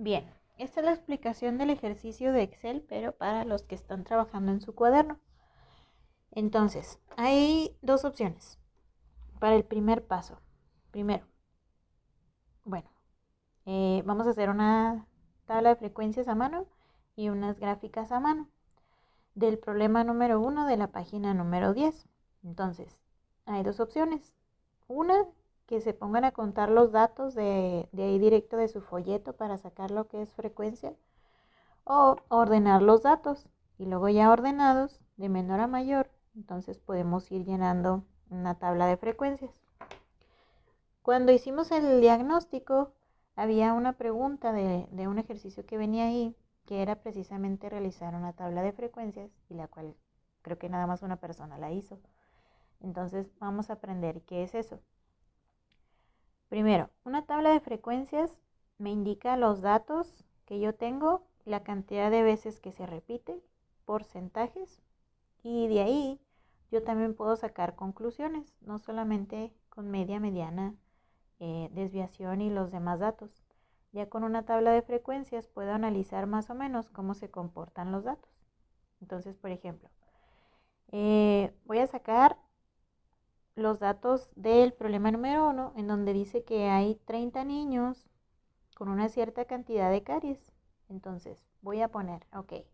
Bien, esta es la explicación del ejercicio de Excel, pero para los que están trabajando en su cuaderno. Entonces, hay dos opciones para el primer paso. Primero, bueno, vamos a hacer una tabla de frecuencias a mano y unas gráficas a mano del problema número 1 de la página número 10. Entonces, hay dos opciones. Una, que se pongan a contar los datos de ahí directo de su folleto para sacar lo que es frecuencia, o ordenar los datos y luego ya ordenados de menor a mayor, entonces podemos ir llenando una tabla de frecuencias. Cuando hicimos el diagnóstico, había una pregunta de un ejercicio que venía ahí, que era precisamente realizar una tabla de frecuencias, y la cual creo que nada más una persona la hizo. Entonces vamos a aprender qué es eso. Primero, una tabla de frecuencias me indica los datos que yo tengo, la cantidad de veces que se repite, porcentajes, y de ahí yo también puedo sacar conclusiones, no solamente con media, mediana, desviación y los demás datos. Ya con una tabla de frecuencias puedo analizar más o menos cómo se comportan los datos. Entonces, por ejemplo, voy a sacar los datos del problema número 1, en donde dice que hay 30 niños con una cierta cantidad de caries. Entonces, voy a poner, ok,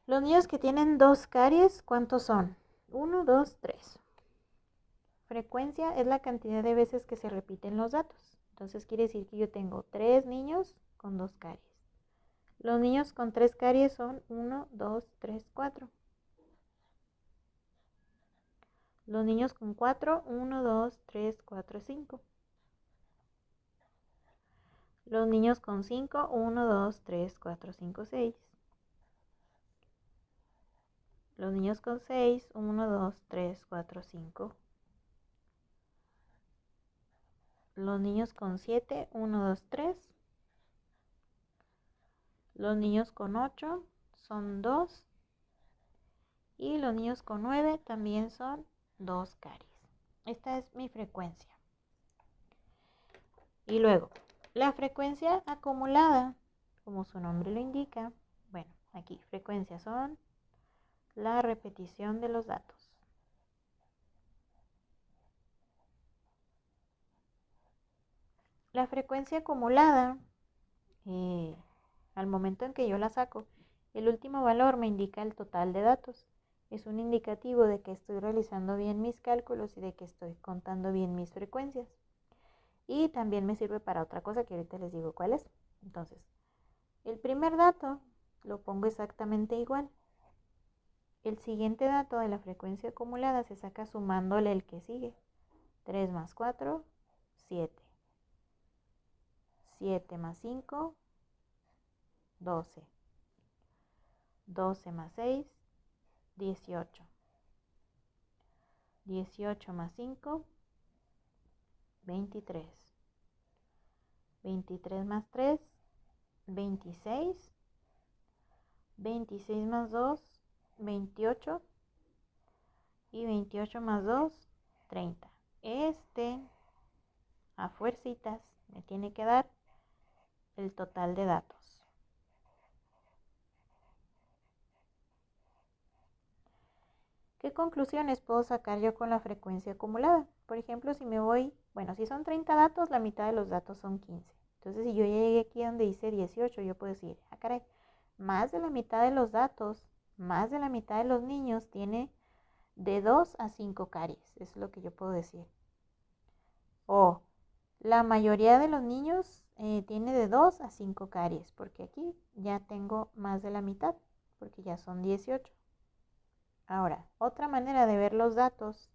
los niños que tienen 2 caries, ¿cuántos son? 1, 2, 3. Frecuencia es la cantidad de veces que se repiten los datos. Entonces quiere decir que yo tengo 3 niños con 2 caries. Los niños con 3 caries son 1, 2, 3, 4. Los niños con 4, 1, 2, 3, 4, 5. Los niños con 5, 1, 2, 3, 4, 5, 6. Los niños con 6, 1, 2, 3, 4, 5. Los niños con 7, 1, 2, 3. Los niños con 8 son 2. Y los niños con 9 también son 2 caries. Esta es mi frecuencia. Y luego, la frecuencia acumulada, como su nombre lo indica, bueno, aquí frecuencias son la repetición de los datos. La frecuencia acumulada, al momento en que yo la saco, el último valor me indica el total de datos. Es un indicativo de que estoy realizando bien mis cálculos y de que estoy contando bien mis frecuencias. Y también me sirve para otra cosa que ahorita les digo cuál es. Entonces, el primer dato lo pongo exactamente igual. El siguiente dato de la frecuencia acumulada se saca sumándole el que sigue. 3 más 4, 7. 7 más 5, 12. 12 más 6, 18. 18 más 5, 23. 23 más 3, 26. 26 más 2, 28. Y 28 más 2, 30. A fuercitas, me tiene que dar el total de datos. ¿Qué conclusiones puedo sacar yo con la frecuencia acumulada? Por ejemplo, si me voy, bueno, si son 30 datos, la mitad de los datos son 15. Entonces, si yo llegué aquí donde dice 18, yo puedo decir, ah, caray, más de la mitad de los datos, más de la mitad de los niños tiene de 2 a 5 caries. Eso es lo que yo puedo decir. O la mayoría de los niños tiene de 2 a 5 caries, porque aquí ya tengo más de la mitad, porque ya son 18. Ahora, otra manera de ver los datos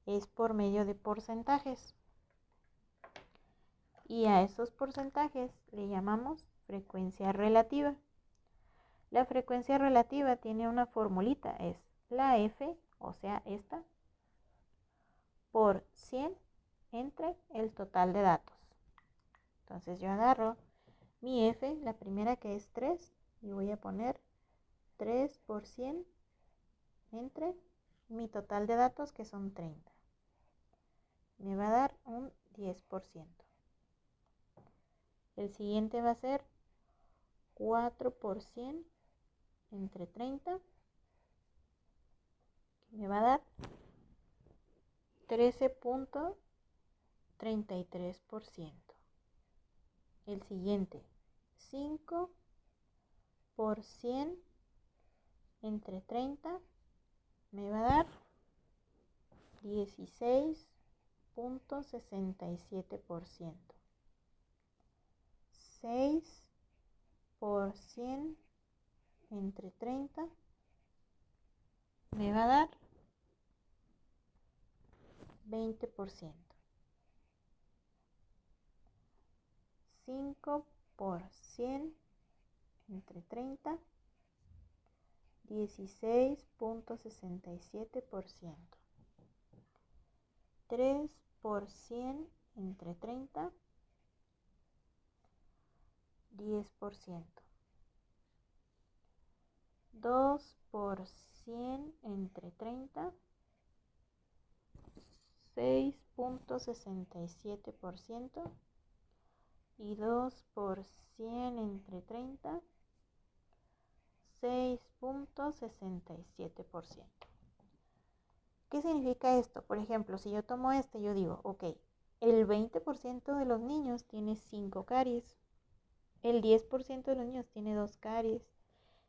es por medio de porcentajes. Y a esos porcentajes le llamamos frecuencia relativa. La frecuencia relativa tiene una formulita, es la F, o sea, esta, por 100 entre el total de datos. Entonces yo agarro mi F, la primera que es 3, y voy a poner 3 por 100 entre mi total de datos, que son 30. Me va a dar un 10%. El siguiente va a ser 4% entre 30, que me va a dar 13.33%. El siguiente, 5% entre 30, me va a dar 16.67%. 6% entre 30 me va a dar 20%. 5% entre 30, 16.67%. 3% entre 30, 10%. 2% entre 30, 6.67%. Y 2% entre 30, 6.67%. ¿Qué significa esto? Por ejemplo, si yo tomo yo digo, ok, el 20% de los niños tiene 5 caries, el 10% de los niños tiene 2 caries,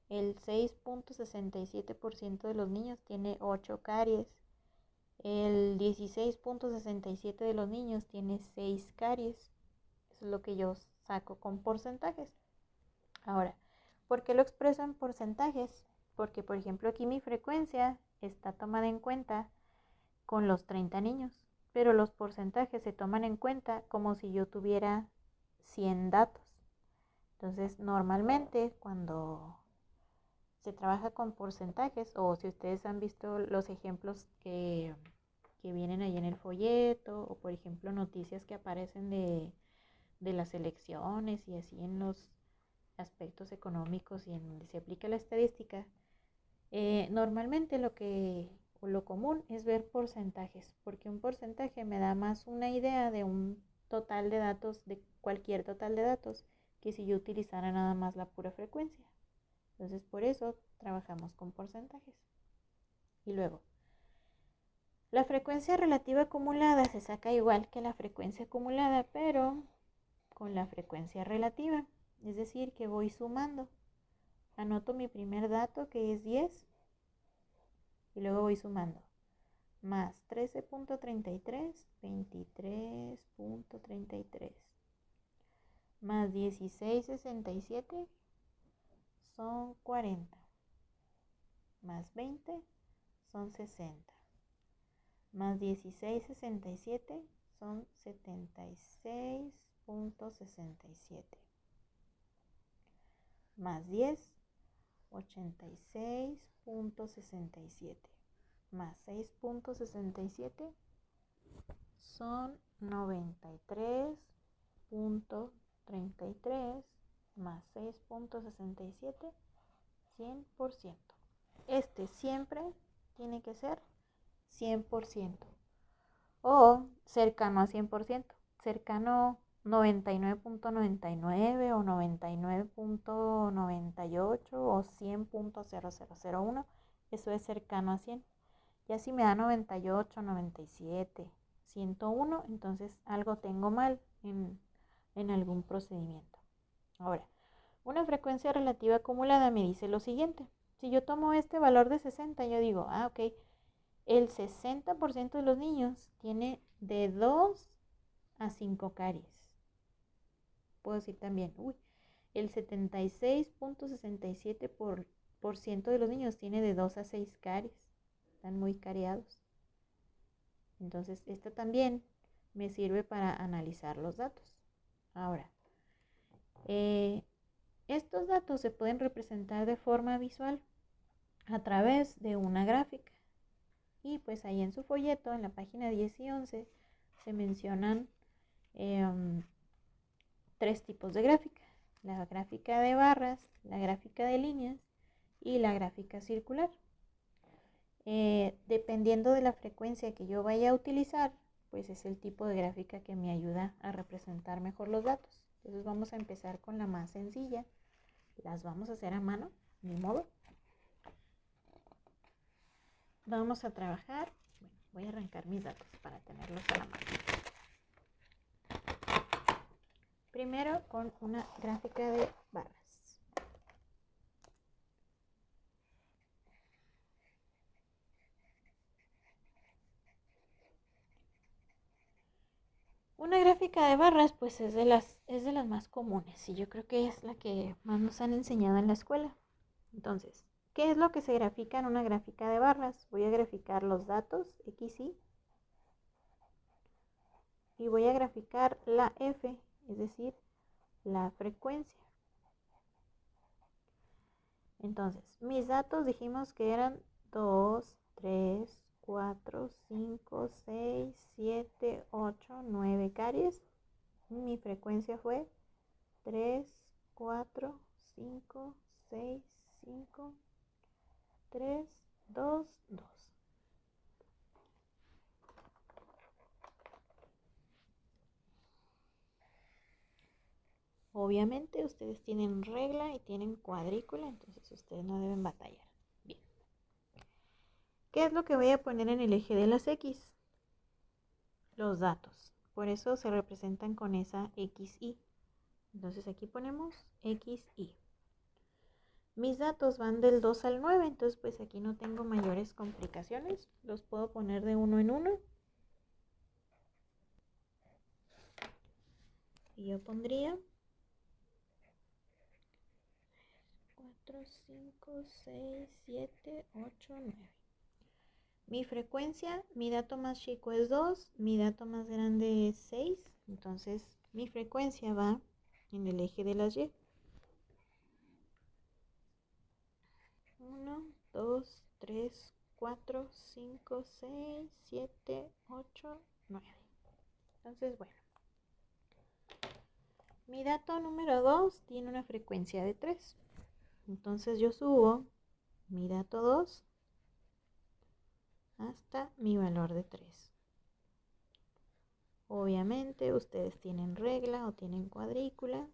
el 6.67% de los niños tiene 8 caries, el 16.67% de los niños tiene 6 caries. Eso es lo que yo saco con porcentajes. Ahora, ¿por qué lo expreso en porcentajes? Porque, por ejemplo, aquí mi frecuencia está tomada en cuenta con los 30 niños, pero los porcentajes se toman en cuenta como si yo tuviera 100 datos. Entonces, normalmente cuando se trabaja con porcentajes, o si ustedes han visto los ejemplos que vienen ahí en el folleto, o por ejemplo noticias que aparecen de las elecciones y así en los aspectos económicos y en donde se aplica la estadística, normalmente lo común es ver porcentajes, porque un porcentaje me da más una idea de un total de datos, de cualquier total de datos, que si yo utilizara nada más la pura frecuencia. Entonces por eso trabajamos con porcentajes. Y luego, la frecuencia relativa acumulada se saca igual que la frecuencia acumulada, pero con la frecuencia relativa. Es decir, que voy sumando. Anoto mi primer dato, que es 10, y luego voy sumando. Más 13.33, 23.33. Más 16.67 son 40. Más 20 son 60. Más 16.67 son 76.67. Más 10, 86.67. Más 6.67 son 93.33. Más 6.67, 100%. Este siempre tiene que ser 100%. O cercano a 100%. Cercano 99.99 o 99.98 o 100.0001. Eso es cercano a 100. Ya si me da 98, 97, 101, entonces algo tengo mal en algún procedimiento. Ahora, una frecuencia relativa acumulada me dice lo siguiente. Si yo tomo este valor de 60, yo digo, ok, el 60% de los niños tiene de 2 a 5 caries. Puedo decir también, el 76.67% de los niños tiene de 2 a 6 caries. Están muy cariados. Entonces, esto también me sirve para analizar los datos. Ahora, estos datos se pueden representar de forma visual a través de una gráfica. Y pues ahí en su folleto, en la página 10 y 11, se mencionan 3 tipos de gráfica. La gráfica de barras, la gráfica de líneas y la gráfica circular. Dependiendo de la frecuencia que yo vaya a utilizar, pues es el tipo de gráfica que me ayuda a representar mejor los datos. Entonces vamos a empezar con la más sencilla. Las vamos a hacer a mano, ni modo. Vamos a trabajar. Bueno, voy a arrancar mis datos para tenerlos a la mano. Primero con una gráfica de barras. Una gráfica de barras pues es de las más comunes y yo creo que es la que más nos han enseñado en la escuela. Entonces, ¿qué es lo que se grafica en una gráfica de barras? Voy a graficar los datos X, y voy a graficar la F, es decir, la frecuencia. Entonces, mis datos dijimos que eran 2, 3, 4, 5, 6, 7, 8, 9 caries. Mi frecuencia fue 3, 4, 5, 6, 5, 3, 2, 2. Obviamente ustedes tienen regla y tienen cuadrícula, entonces ustedes no deben batallar. Bien. ¿Qué es lo que voy a poner en el eje de las X? Los datos. Por eso se representan con esa XY. Entonces aquí ponemos XY. Mis datos van del 2 al 9, entonces pues aquí no tengo mayores complicaciones. Los puedo poner de uno en uno. Y yo pondría 4, 5, 6, 7, 8, 9. Mi frecuencia, mi dato más chico es 2, mi dato más grande es 6. Entonces mi frecuencia va en el eje de las Y. 1, 2, 3, 4, 5, 6, 7, 8, 9. Entonces, bueno. Mi dato número 2 tiene una frecuencia de 3. Entonces yo subo mi dato 2 hasta mi valor de 3. Obviamente ustedes tienen regla o tienen cuadrícula.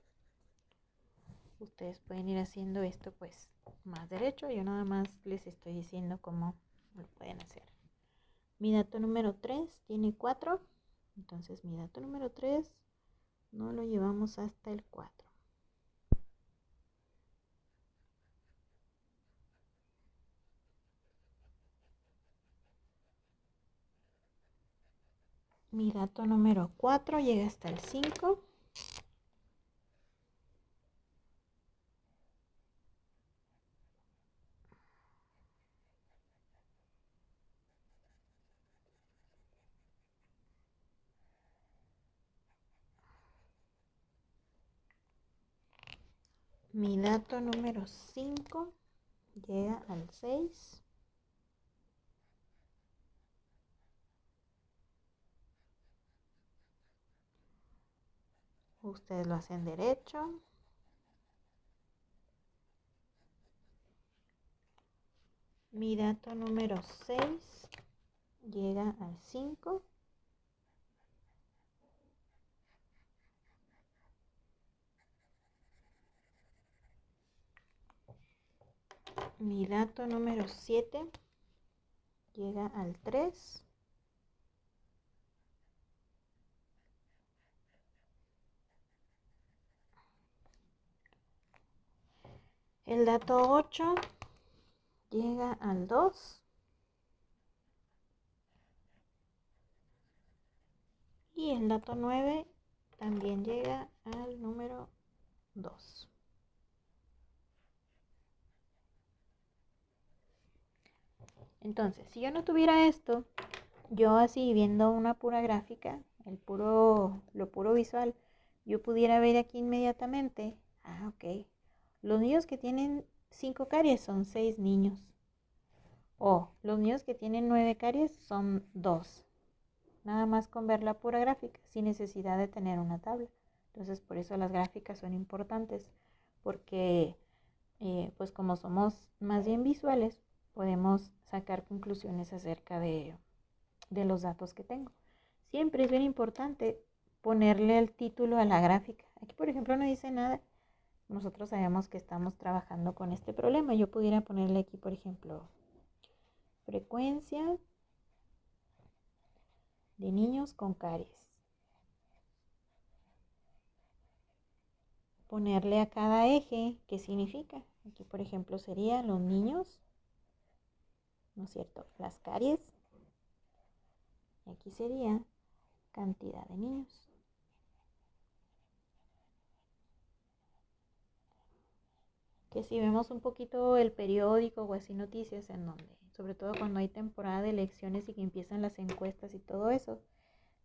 Ustedes pueden ir haciendo esto pues más derecho. Yo nada más les estoy diciendo cómo lo pueden hacer. Mi dato número 3 tiene 4. Entonces mi dato número 3 no lo llevamos hasta el 4. Mi dato número 4 llega hasta el 5. Mi dato número 5 llega al 6. Ustedes lo hacen derecho. Mi dato número 6 llega al 5. Mi dato número 7 llega al 3. El dato 8 llega al 2. Y el dato 9 también llega al número 2. Entonces, si yo no tuviera esto, yo así viendo una pura gráfica, lo puro visual, yo pudiera ver aquí inmediatamente, ok, los niños que tienen 5 caries son 6 niños. O los niños que tienen 9 caries son 2. Nada más con ver la pura gráfica, sin necesidad de tener una tabla. Entonces, por eso las gráficas son importantes, porque pues como somos más bien visuales, podemos sacar conclusiones acerca de los datos que tengo. Siempre es bien importante ponerle el título a la gráfica. Aquí, por ejemplo, no dice nada. Nosotros sabemos que estamos trabajando con este problema. Yo pudiera ponerle aquí, por ejemplo, frecuencia de niños con caries. Ponerle a cada eje qué significa. Aquí, por ejemplo, serían los niños, ¿no es cierto? Las caries. Y aquí sería cantidad de niños. Que si vemos un poquito el periódico o así noticias en donde, sobre todo cuando hay temporada de elecciones y que empiezan las encuestas y todo eso,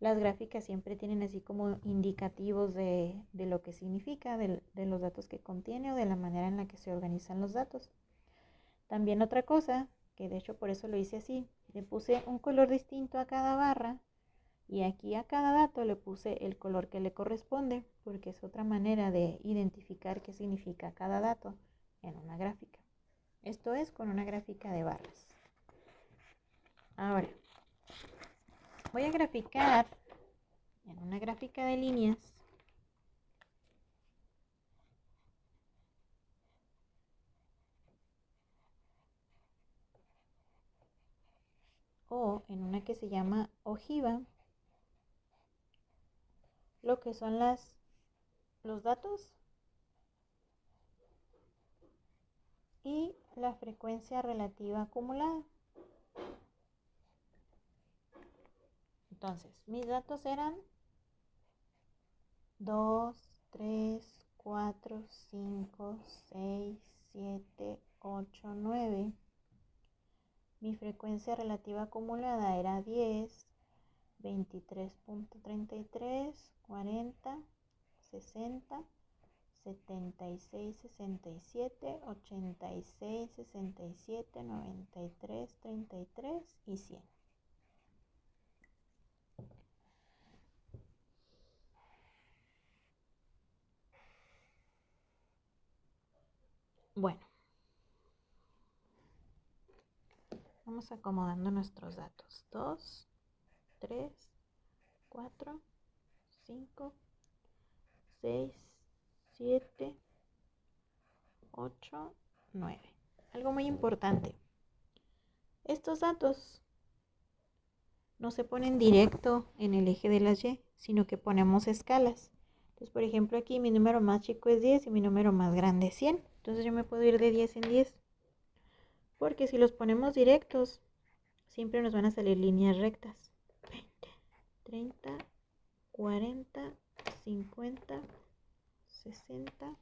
las gráficas siempre tienen así como indicativos de lo que significa, de los datos que contiene o de la manera en la que se organizan los datos. También otra cosa, que de hecho por eso lo hice así, le puse un color distinto a cada barra y aquí a cada dato le puse el color que le corresponde, porque es otra manera de identificar qué significa cada dato en una gráfica. Esto es con una gráfica de barras. Ahora, voy a graficar en una gráfica de líneas o en una que se llama ojiva lo que son los datos y la frecuencia relativa acumulada. Entonces, mis datos eran 2, 3, 4, 5, 6, 7, 8, 9. Mi frecuencia relativa acumulada era 10, 23.33, 40, 60, 76, 67, 86, 67, 93, 33 y 100. Bueno, vamos acomodando nuestros datos. 2, 3, 4, 5, 6, 7, 8, 9. Algo muy importante. Estos datos no se ponen directo en el eje de las Y, sino que ponemos escalas. Entonces, por ejemplo, aquí mi número más chico es 10 y mi número más grande es 100. Entonces yo me puedo ir de 10 en 10. Porque si los ponemos directos, siempre nos van a salir líneas rectas. 20, 30, 40, 50, 60,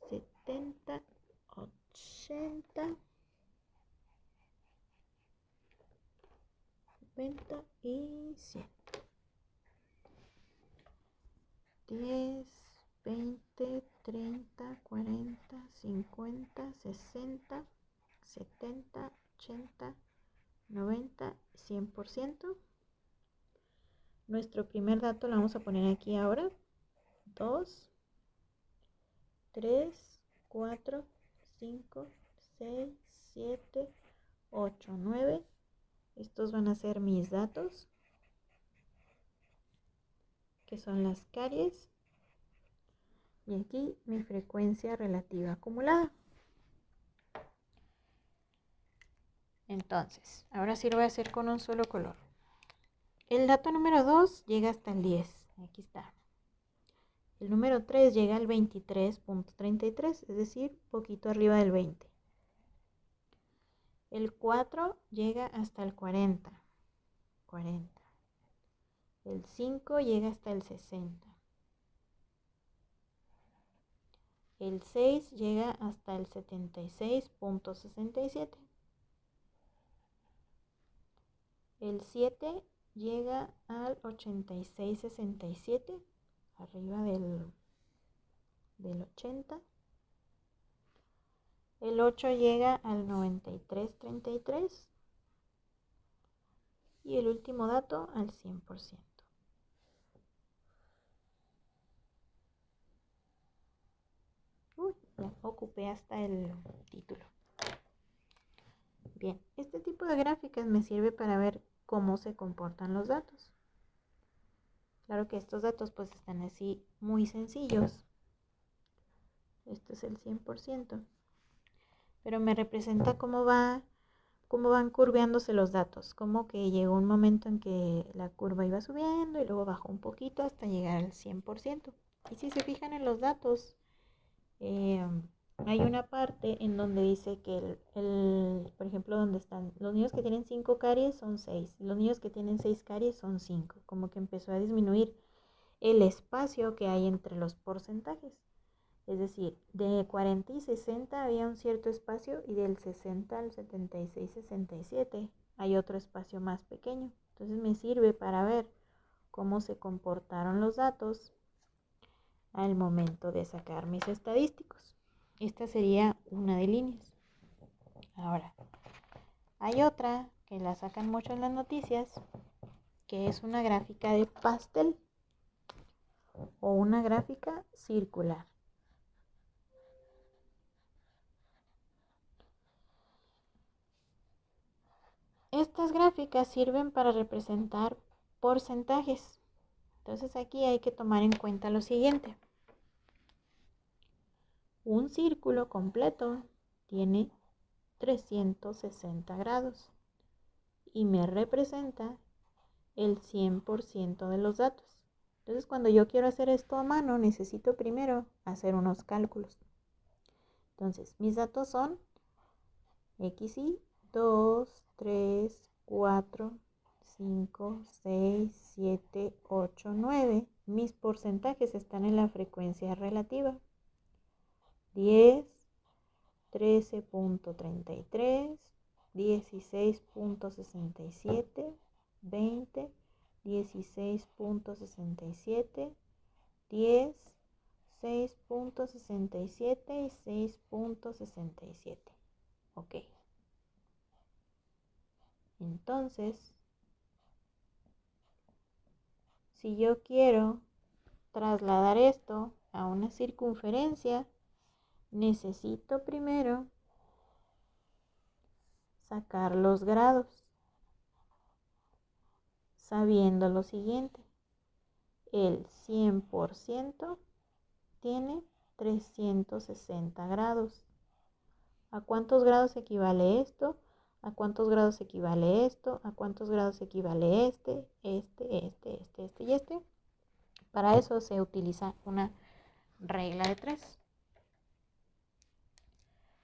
70, 80, 90 y 100. 10, 20, 30, 40, 50, 60, 70, 80, 90, 100%. Nuestro primer dato lo vamos a poner aquí ahora. 2, 3, 4, 5, 6, 7, 8, 9. Estos van a ser mis datos, que son las caries. Y aquí mi frecuencia relativa acumulada. Entonces, ahora sí lo voy a hacer con un solo color. El dato número 2 llega hasta el 10. Aquí está. El número 3 llega al 23.33, es decir, poquito arriba del 20. El 4 llega hasta el 40. El 5 llega hasta el 60. El 6 llega hasta el 76.67. El 7 llega al 86.67, arriba del 80. El 8 llega al 93.33 y el último dato al 100%. Uy, ya ocupé hasta el título. Bien, este tipo de gráficas me sirve para ver cómo se comportan los datos. Claro que estos datos pues están así muy sencillos. Este es el 100%. Pero me representa cómo van curveándose los datos. Como que llegó un momento en que la curva iba subiendo y luego bajó un poquito hasta llegar al 100%. Y si se fijan en los datos, hay una parte en donde dice que por ejemplo, donde están los niños que tienen 5 caries son 6, los niños que tienen 6 caries son 5, como que empezó a disminuir el espacio que hay entre los porcentajes. Es decir, de 40 y 60 había un cierto espacio y del 60 al 76, 67 hay otro espacio más pequeño. Entonces me sirve para ver cómo se comportaron los datos al momento de sacar mis estadísticos. Esta sería una de líneas. Ahora, hay otra que la sacan mucho en las noticias, que es una gráfica de pastel o una gráfica circular. Estas gráficas sirven para representar porcentajes. Entonces aquí hay que tomar en cuenta lo siguiente. Un círculo completo tiene 360 grados y me representa el 100% de los datos. Entonces cuando yo quiero hacer esto a mano, necesito primero hacer unos cálculos. Entonces mis datos son XY 2, 3, 4, 5, 6, 7, 8, 9. Mis porcentajes están en la frecuencia relativa. 10, 13.33, 16.67, 20, 16.67, 10, 6.67 y 6.67. Ok. Entonces, si yo quiero trasladar esto a una circunferencia, necesito primero sacar los grados, sabiendo lo siguiente. El 100% tiene 360 grados. ¿A cuántos grados equivale esto? ¿A cuántos grados equivale esto? ¿A cuántos grados equivale este y este? Para eso se utiliza una regla de 3.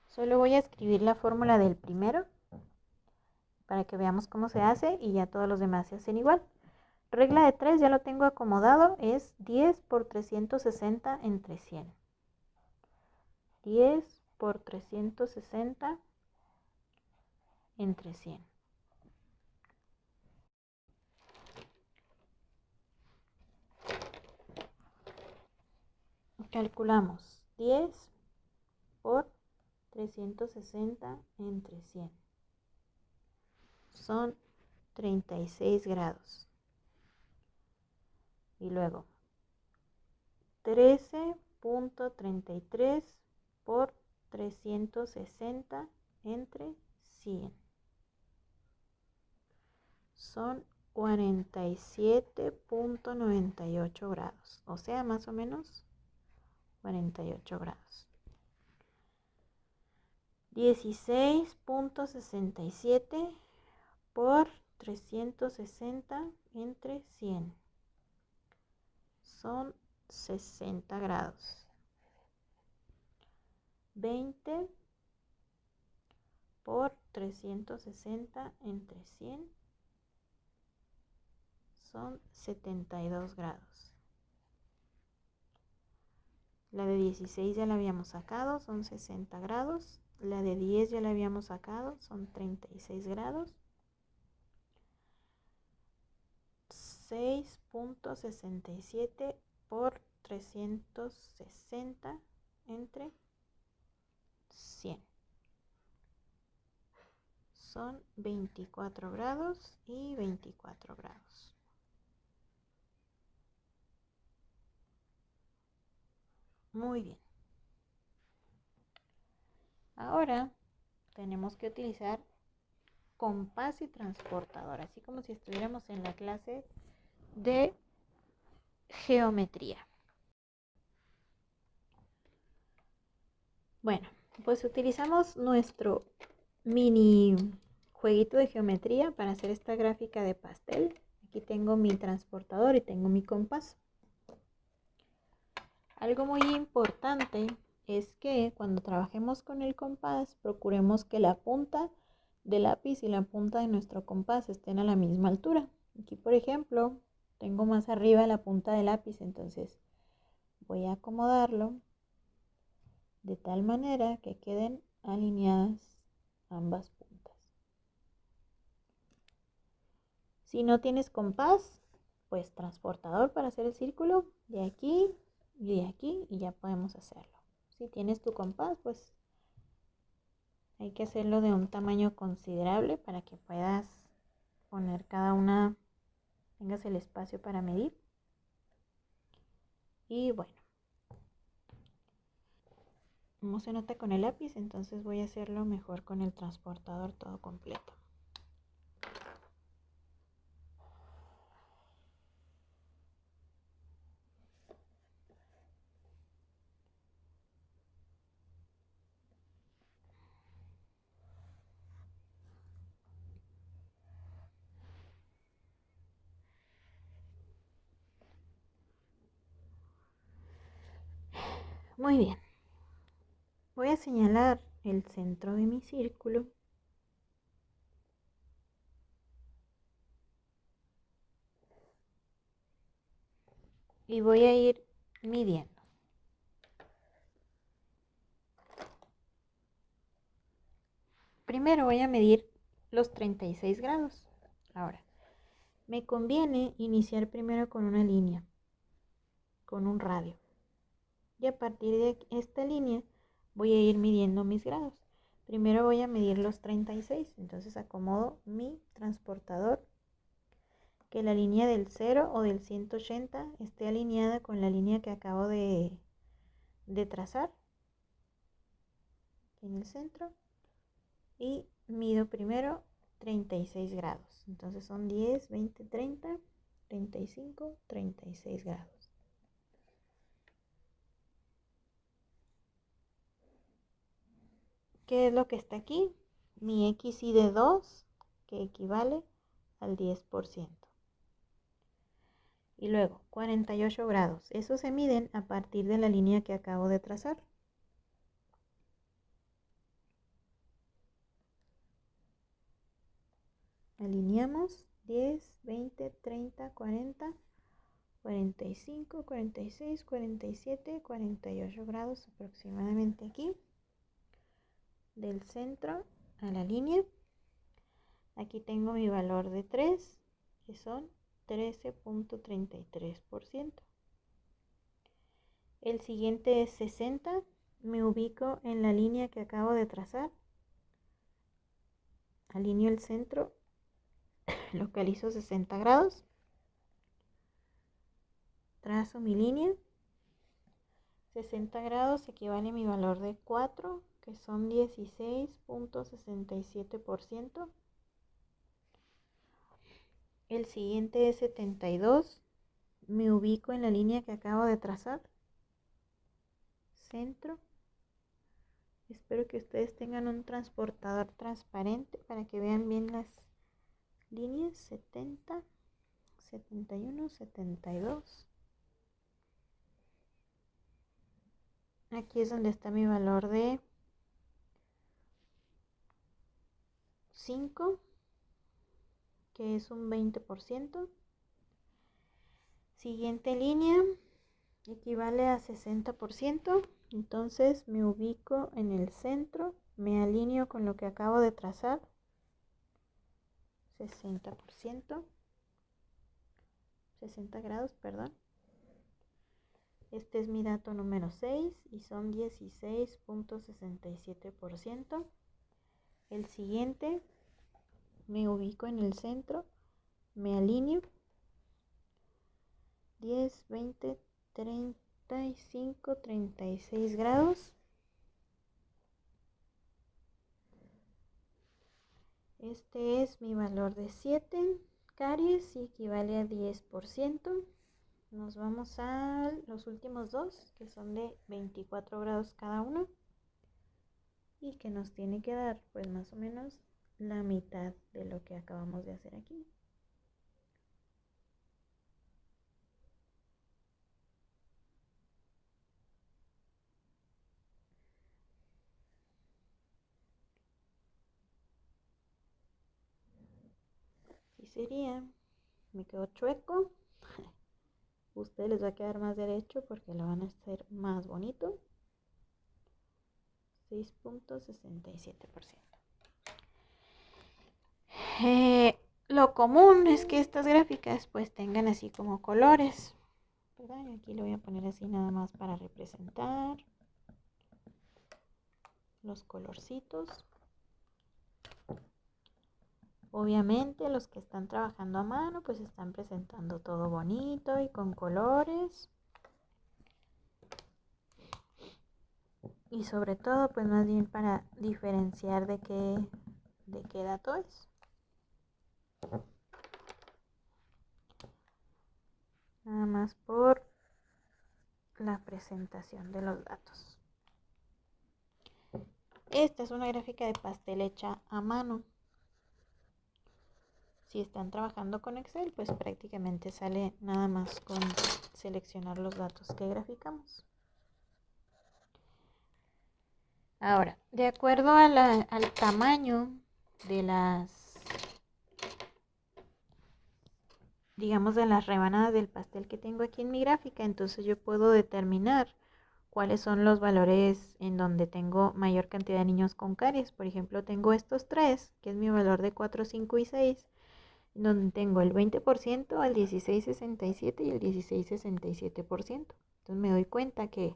Solo voy a escribir la fórmula del primero para que veamos cómo se hace y ya todos los demás se hacen igual. Regla de 3 ya lo tengo acomodado, es 10 por 360 entre 100. 10 por 360 entre 100. Calculamos 10 por 360 entre 100. Son 36 grados. Y luego 13.33 por 360 entre 100. Son 47.98 grados. O sea, más o menos 48 grados. 16.67 por 360 entre 100. Son 60 grados. 20 por 360 entre 100 son 72 grados. La de 16 ya la habíamos sacado, son 60 grados. La de 10 ya la habíamos sacado, son 36 grados. 6.67 por 360 entre 100. Son 24 grados y 24 grados. Muy bien. Ahora tenemos que utilizar compás y transportador, así como si estuviéramos en la clase de geometría. Bueno, pues utilizamos nuestro mini jueguito de geometría para hacer esta gráfica de pastel. Aquí tengo mi transportador y tengo mi compás. Algo muy importante es que cuando trabajemos con el compás, procuremos que la punta del lápiz y la punta de nuestro compás estén a la misma altura. Aquí, por ejemplo, tengo más arriba la punta del lápiz, entonces voy a acomodarlo de tal manera que queden alineadas ambas puntas. Si no tienes compás, pues transportador para hacer el círculo de aquí y de aquí y ya podemos hacerlo. Si tienes tu compás, pues hay que hacerlo de un tamaño considerable para que puedas poner cada una, tengas el espacio para medir. Y bueno, como se nota con el lápiz, entonces voy a hacerlo mejor con el transportador todo completo. Muy bien. Voy a señalar el centro de mi círculo. Y voy a ir midiendo. Primero voy a medir los 36 grados. Ahora, me conviene iniciar primero con una línea, con un radio. Y a partir de esta línea voy a ir midiendo mis grados. Primero voy a medir los 36, entonces acomodo mi transportador, que la línea del 0 o del 180 esté alineada con la línea que acabo de trazar en el centro. Y mido primero 36 grados. Entonces son 10, 20, 30, 35, 36 grados. ¿Qué es lo que está aquí? Mi XY de 2, que equivale al 10%. Y luego 48 grados. Esos se miden a partir de la línea que acabo de trazar. Alineamos 10, 20, 30, 40, 45, 46, 47, 48 grados aproximadamente aquí. Del centro a la línea. Aquí tengo mi valor de 3, que son 13.33%. El siguiente es 60. Me ubico en la línea que acabo de trazar. Alineo el centro, localizo 60 grados. Trazo mi línea. 60 grados equivale a mi valor de 4, que son 16.67%. El siguiente es 72. Me ubico en la línea que acabo de trazar. Centro. Espero que ustedes tengan un transportador transparente para que vean bien las líneas. 70, 71, 72. Aquí es donde está mi valor de 5, que es un 20%. Siguiente línea equivale a 60%. Entonces me ubico en el centro, me alineo con lo que acabo de trazar. 60%. 60 grados, perdón. Este es mi dato número 6 y son 16.67%. El siguiente, me ubico en el centro, me alineo. 10, 20, 35, 36 grados. Este es mi valor de 7 caries y equivale a 10%. nos vamos a los últimos dos, que son de 24 grados cada uno, y que nos tiene que dar pues más o menos la mitad de lo que acabamos de hacer aquí. Así sería. Me quedó chueco. A ustedes les va a quedar más derecho porque lo van a hacer más bonito. 6.67%. Lo común es que estas gráficas pues tengan así como colores, ¿verdad? Aquí lo voy a poner así nada más para representar los colorcitos. Obviamente los que están trabajando a mano pues están presentando todo bonito y con colores. Y sobre todo pues más bien para diferenciar de qué dato es. Nada más por la presentación de los datos. Esta es una gráfica de pastel hecha a mano. Si están trabajando con Excel, pues prácticamente sale nada más con seleccionar los datos que graficamos. Ahora, de acuerdo al tamaño de digamos, de las rebanadas del pastel que tengo aquí en mi gráfica, entonces yo puedo determinar cuáles son los valores en donde tengo mayor cantidad de niños con caries. Por ejemplo, tengo estos tres, que es mi valor de 4, 5 y 6, donde tengo el 20%, el 16,67 y el 16,67%. Entonces me doy cuenta que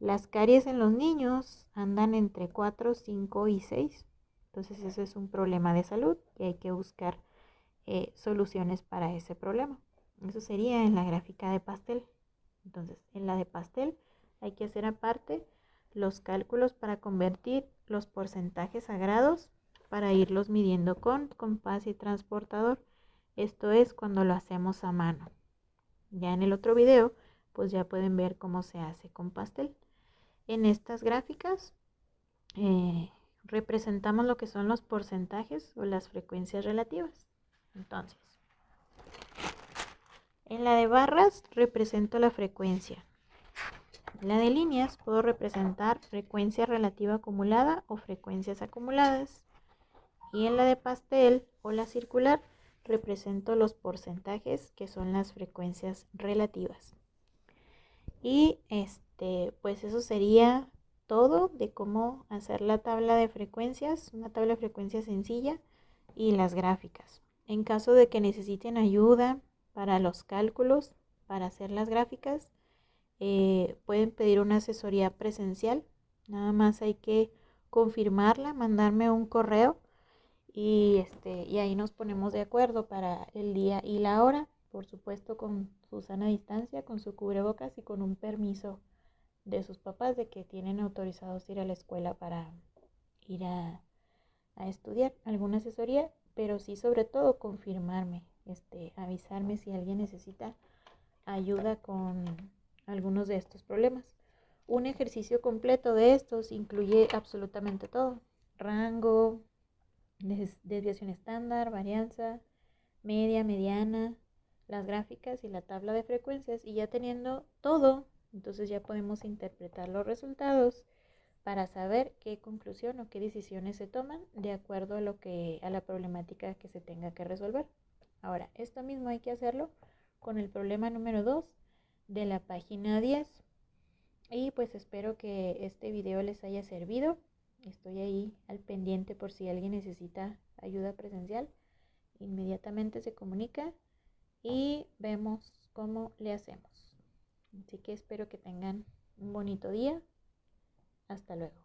las caries en los niños andan entre 4, 5 y 6. Entonces eso es un problema de salud y hay que buscar soluciones para ese problema. Eso sería en la gráfica de pastel. Entonces en la de pastel hay que hacer aparte los cálculos para convertir los porcentajes a grados para irlos midiendo con compás y transportador. Esto es cuando lo hacemos a mano. Ya en el otro video pues ya pueden ver cómo se hace con pastel. En estas gráficas representamos lo que son los porcentajes o las frecuencias relativas. Entonces, en la de barras represento la frecuencia. En la de líneas puedo representar frecuencia relativa acumulada o frecuencias acumuladas. Y en la de pastel o la circular represento los porcentajes, que son las frecuencias relativas. Y pues eso sería todo de cómo hacer la tabla de frecuencias, una tabla de frecuencias sencilla, y las gráficas. En caso de que necesiten ayuda para los cálculos, para hacer las gráficas, pueden pedir una asesoría presencial. Nada más hay que confirmarla, mandarme un correo y ahí nos ponemos de acuerdo para el día y la hora, por supuesto con su sana distancia, con su cubrebocas y con un permiso de sus papás de que tienen autorizados ir a la escuela para ir a estudiar alguna asesoría, pero sí sobre todo confirmarme, avisarme si alguien necesita ayuda con algunos de estos problemas. Un ejercicio completo de estos incluye absolutamente todo: rango, desviación estándar, varianza, media, mediana, las gráficas y la tabla de frecuencias. Y ya teniendo todo, entonces ya podemos interpretar los resultados para saber qué conclusión o qué decisiones se toman de acuerdo a la problemática que se tenga que resolver. Ahora, esto mismo hay que hacerlo con el problema número 2 de la página 10. Y pues espero que este video les haya servido. Estoy ahí al pendiente por si alguien necesita ayuda presencial. Inmediatamente se comunica y vemos cómo le hacemos. Así que espero que tengan un bonito día. Hasta luego.